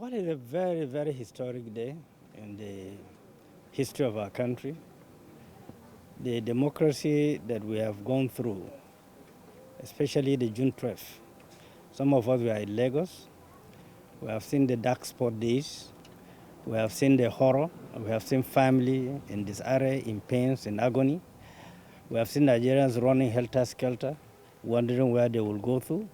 Well, it's a very, very historic day in the history of our country. The democracy that we have gone through, especially the June 12th. Some of us were in Lagos. We have seen the dark spot days. We have seen the horror. We have seen family in disarray, in pains, in agony. We have seen Nigerians running helter-skelter, wondering where they will go to.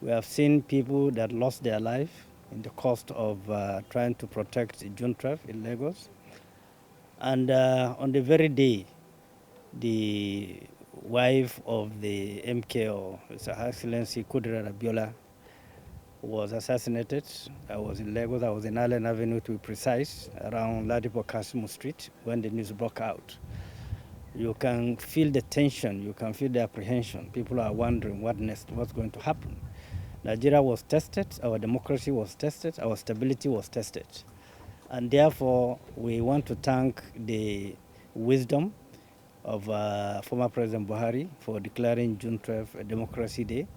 We have seen people that lost their life in the cost of trying to protect June 12th in Lagos. And on the very day, the wife of the MKO, His Excellency Kudrat Abiola, was assassinated. I was in Lagos. I was in Allen Avenue, to be precise, around Ladipo Kasimu Street when the news broke out. You can feel the tension. You can feel the apprehension. People are wondering what next, what's going to happen. Nigeria was tested. Our democracy was tested. Our stability was tested. And therefore, we want to thank the wisdom of former President Buhari for declaring June 12th a Democracy Day.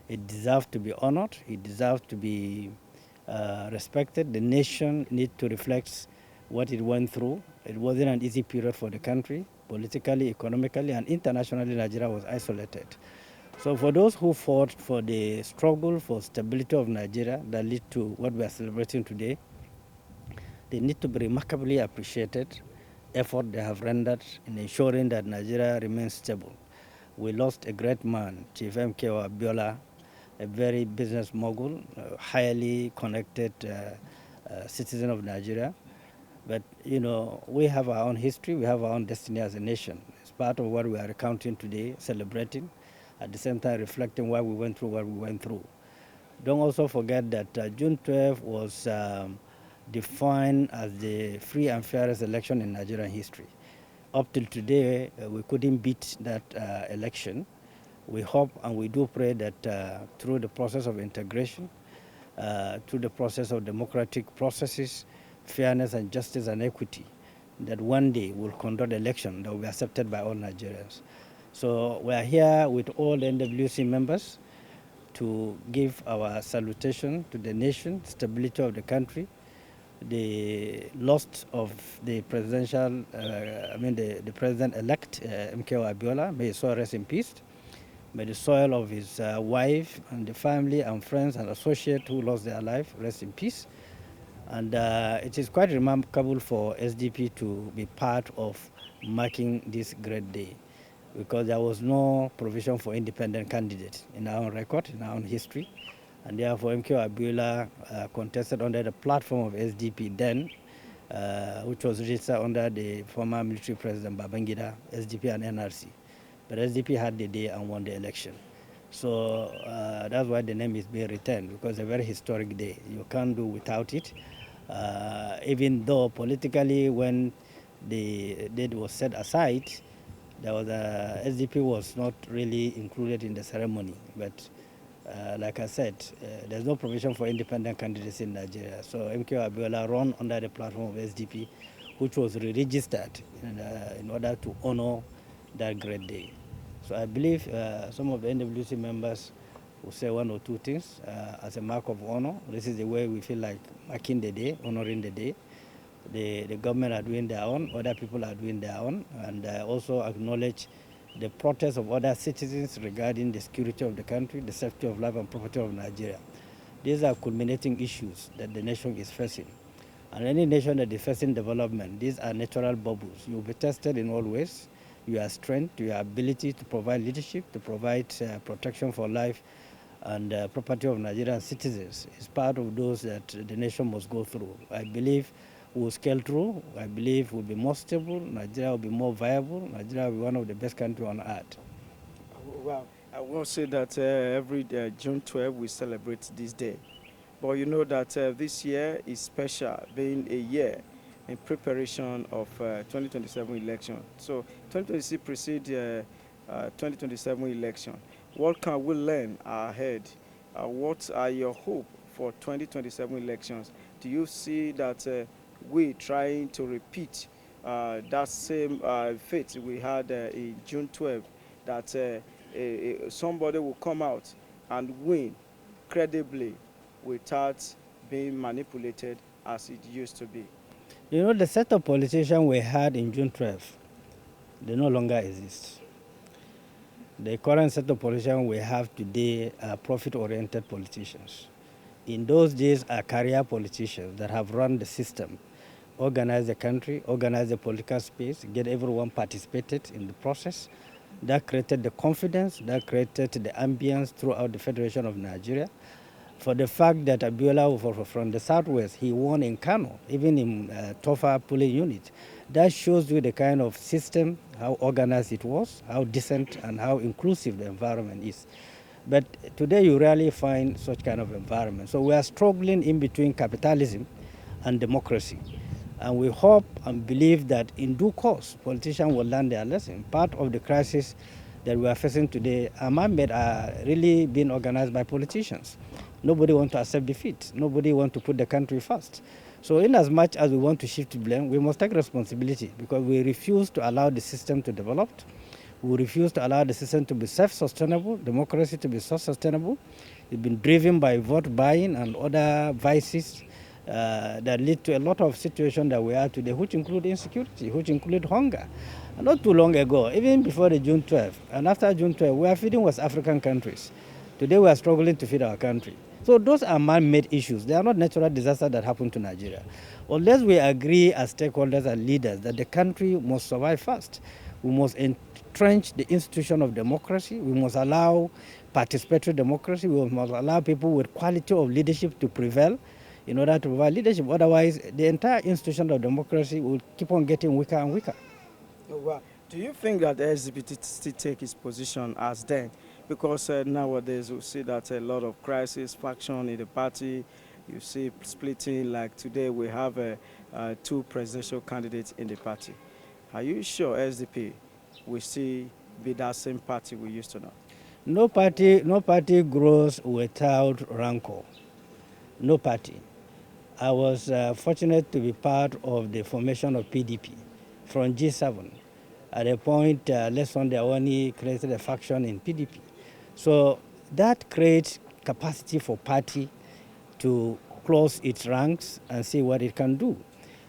It deserves to be honored. It deserves to be respected. The nation needs to reflect what it went through. It wasn't an easy period for the country, politically, economically, and internationally. Nigeria was isolated. So for those who fought for the struggle for stability of Nigeria that led to what we are celebrating today, they need to be remarkably appreciated effort they have rendered in ensuring that Nigeria remains stable. We lost a great man, Chief MKO Abiola, a very business mogul, highly connected citizen of Nigeria. But, you know, we have our own history, we have our own destiny as a nation. It's part of what we are recounting today, celebrating, at the same time reflecting why we went through what we went through. Don't also forget that June 12 was defined as the free and fairest election in Nigerian history. Up till today, we couldn't beat that election. We hope and we do pray that through the process of integration, through the process of democratic processes, fairness and justice and equity, that one day we'll conduct election that will be accepted by all Nigerians. So we are here with all the NWC members to give our salutation to the nation, stability of the country, the loss of the presidential, the president-elect, MKO Abiola. May his soul rest in peace. May the soul of his wife and the family and friends and associates who lost their life rest in peace. And it is quite remarkable for SDP to be part of marking this great day, because there was no provision for independent candidates in our own record, in our own history. And therefore, MKO Abiola contested under the platform of SDP then, which was registered under the former military president Babangida, SDP and NRC. But SDP had the day and won the election. So that's why the name is being retained, because it's a very historic day. You can't do without it. Even though politically, when the date was set aside, there was SDP was not really included in the ceremony. But like I said, there's no provision for independent candidates in Nigeria. So MKO Abiola ran under the platform of SDP, which was re-registered in order to honor that great day. So I believe some of the NWC members will say one or two things as a mark of honor. This is the way we feel like marking the day, honoring the day. The government are doing their own, other people are doing their own, and also acknowledge the protest of other citizens regarding the security of the country, the safety of life and property of Nigeria. These are culminating issues that the nation is facing. And any nation that is facing development, these are natural bubbles. You will be tested in all ways. Your strength, your ability to provide leadership, to provide protection for life and property of Nigerian citizens is part of those that the nation must go through. I believe we'll scale through. I believe we'll be more stable. Nigeria will be more viable. Nigeria will be one of the best countries on earth. Well, I will say that every June 12 we celebrate this day. But you know that this year is special, being a year in preparation of 2027 election. So 2026 precedes 2027 election. What can we learn ahead? What are your hope for 2027 elections? Do you see that we trying to repeat that same fate we had in June 12, that somebody will come out and win credibly without being manipulated as it used to be? You know, the set of politicians we had in June 12th, they no longer exist. The current set of politicians we have today are profit-oriented politicians. In those days are career politicians that have run the system, organized the country, organized the political space, get everyone participated in the process. That created the confidence, that created the ambience throughout the Federation of Nigeria. For the fact that Abiola from the southwest, he won in Kano, even in Tofa polling unit. That shows you the kind of system, how organized it was, how decent and how inclusive the environment is. But today you rarely find such kind of environment. So we are struggling in between capitalism and democracy. And we hope and believe that in due course, politicians will learn their lesson. Part of the crisis that we are facing today, Amambed are really being organized by politicians. Nobody wants to accept defeat. Nobody wants to put the country first. So in as much as we want to shift blame, we must take responsibility because we refuse to allow the system to develop. We refuse to allow the system to be self-sustainable, democracy to be self-sustainable. It's been driven by vote buying and other vices that lead to a lot of situations that we are today, which include insecurity, which include hunger. And not too long ago, even before the June 12th, and after June 12th, we are feeding West African countries. Today we are struggling to feed our country. So those are man-made issues. They are not natural disasters that happen to Nigeria. Unless we agree as stakeholders and leaders that the country must survive first, we must entrench the institution of democracy. We must allow participatory democracy. We must allow people with quality of leadership to prevail in order to provide leadership. Otherwise, the entire institution of democracy will keep on getting weaker and weaker. Oh, wow. Do you think that the SDP still take its position as then? Because nowadays we see that a lot of crisis, faction in the party, you see splitting, like today we have two presidential candidates in the party. Are you sure SDP will still be that same party we used to know? No party grows without rancor. No party. I was fortunate to be part of the formation of PDP from G7. At a point, Lesson Awani created a faction in PDP. So that creates capacity for party to close its ranks and see what it can do.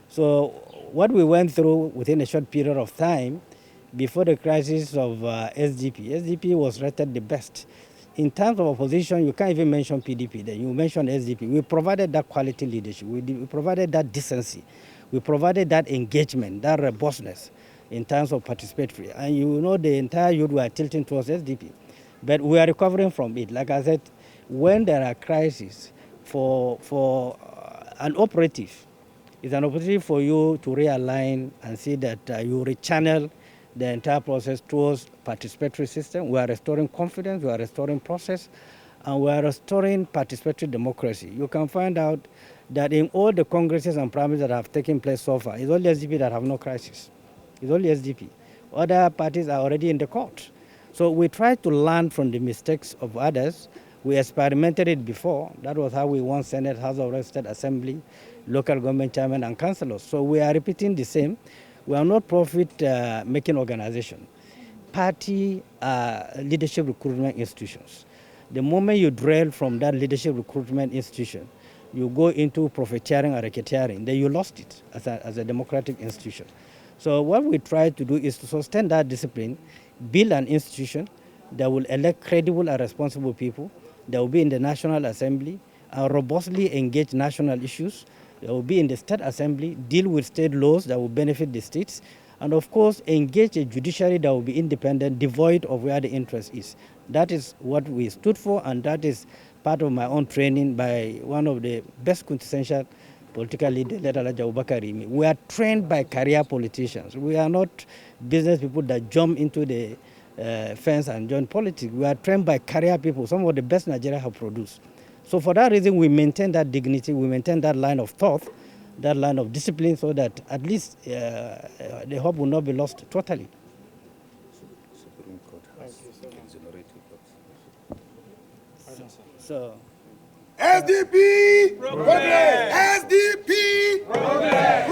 So what we went through within a short period of time, before the crisis of SDP was rated the best. In terms of opposition, you can't even mention PDP then. You mention SDP. We provided that quality leadership. We provided that decency. We provided that engagement, that robustness in terms of participatory. And you know the entire youth were tilting towards SDP. But we are recovering from it. Like I said, when there are crises, for an operative, it's an opportunity for you to realign and see that you rechannel the entire process towards participatory system. We are restoring confidence, we are restoring process, and we are restoring participatory democracy. You can find out that in all the congresses and primaries that have taken place so far, it's only SDP that have no crisis. It's only SDP. Other parties are already in the court. So we try to learn from the mistakes of others. We experimented it before. That was how we won Senate, House of Representatives, State Assembly, local government chairman, and councillors. So we are repeating the same. We are not profit-making organization. Party leadership recruitment institutions. The moment you drill from that leadership recruitment institution, you go into profiteering or racketeering, then you lost it as a democratic institution. So what we try to do is to sustain that discipline, build an institution that will elect credible and responsible people, that will be in the National Assembly, and robustly engage national issues, that will be in the State Assembly, deal with state laws that will benefit the states, and of course engage a judiciary that will be independent, devoid of where the interest is. That is what we stood for, and that is part of my own training by one of the best quintessential political leader, We are trained by career politicians. We are not business people that jump into the fence and join politics. We are trained by career people, some of the best Nigeria have produced. So for that reason, we maintain that dignity, we maintain that line of thought, that line of discipline, so that at least the hope will not be lost totally. Supreme Court has exonerated So SDP! Progress! SDP! Progress!